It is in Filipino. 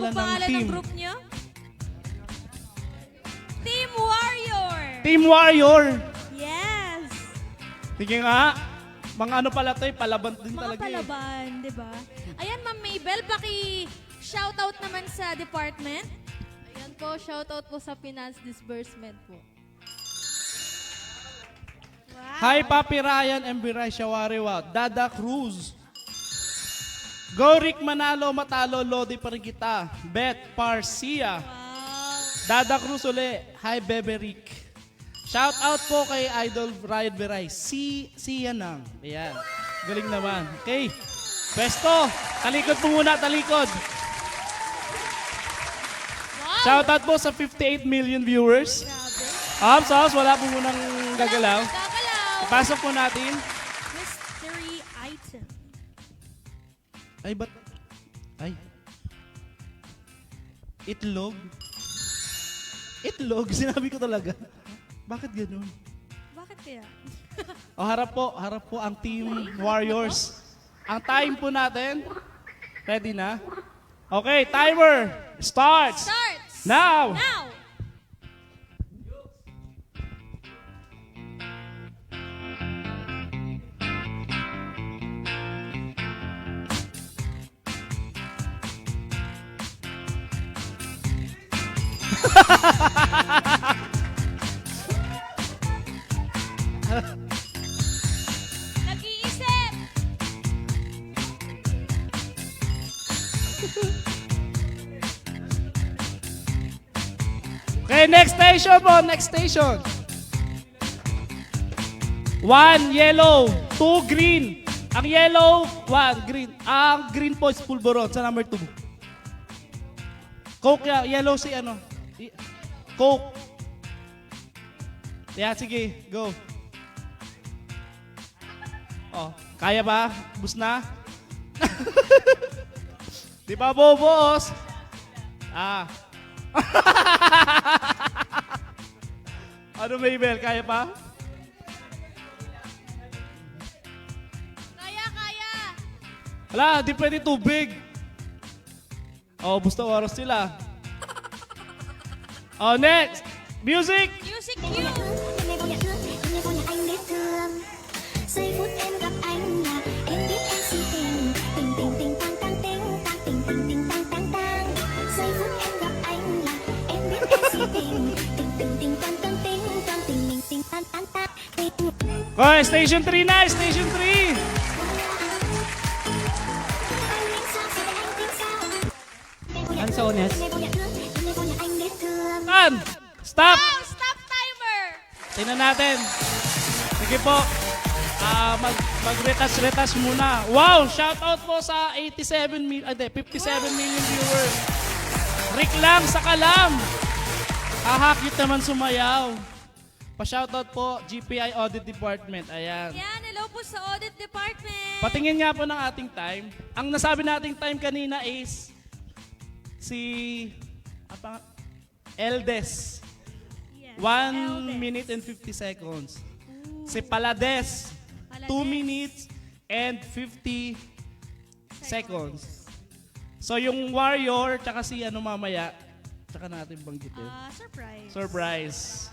pangalan ng pangalan team? ng group niyo? Team Warrior! Team Warrior. Yes! Sige nga. Mga ano pala to, palaban din Mga talaga eh. palaban, di ba? Ayan, Ma'am Mabel, paki-shoutout naman sa department. Ayan po, shoutout po sa finance disbursement po. Wow. Hi, Papi Ryan, MB Rai Shawariwa, Dada Cruz. Go Rick Manalo, Matalo, Lodi pa rin kita. Beth Parcia. Wow. Dada Cruz uli. Hi, Bebe Rick. Shout out po kay Idol Ryan Veray. Si Yanang. Ayan. Galing naman. Okay. Pwesto. Talikod po muna, talikod. Wow. Shout out po sa 58 million viewers. Grabe. Ops, wala po munang gagalaw. Gagalaw. Ipasok po natin. Mystery item. Ay, ba't? Ay. Itlog? Itlog? Sinabi ko talaga. Bakit ganun? Bakit kaya? O, harap po ang Team Warriors. Ang time po natin. Ready na? Okay, timer starts. Starts! Now! Now! Nag-iisip! Okay, next station po, next station. 1 yellow, 2 green. Ang yellow, 1 green. Ang green po is pulburon sa number 2. Coke, yellow si ano? Coke. Yeah, sige, go. Oh, kaya ba? Bus na? Di ba boss? Ah. Ano, Mabel? Kaya pa? Kaya, kaya! Wala, di pwede tubig. Oh, basta oras sila. Oh, next. Music. Music cue! Ngày vô nhà thương, ngày vô nhà anh biết thương. Giây phút em gặp anh là em biết em si tình. Tình tình tình tang tang ting tang tình tình tình tang tang tang. Giây phút em gặp anh là em biết em si tình. Tình tình tình tang tang ting tang tình tình tình tang tang tang. Okay, station 3 na, station 3. Anh biết sao giờ anh biết sao. Anh Sones. Ngày vô nhà thương, ngày vô nhà anh biết thương. Kan. Stop. Wow! Stop timer! Tingnan natin. Sige po. Mag-retouch muna. Wow! Shout out po sa 57 million, 57 million viewers. Rick lang sa kalam. Cute naman sumayaw. Pa-shoutout po, GPI Audit Department. Ayan. Yan, hello po sa audit department. Patingin nga po ng ating time. Ang nasabi nating time kanina is si Eldes. Yes, 1 Eldes. minute and 50 seconds. Si Palades, 2 Palades. minutes and 50 seconds. So yung Warrior, tsaka si ano mamaya, tsaka natin banggitin. Surprise. Surprise.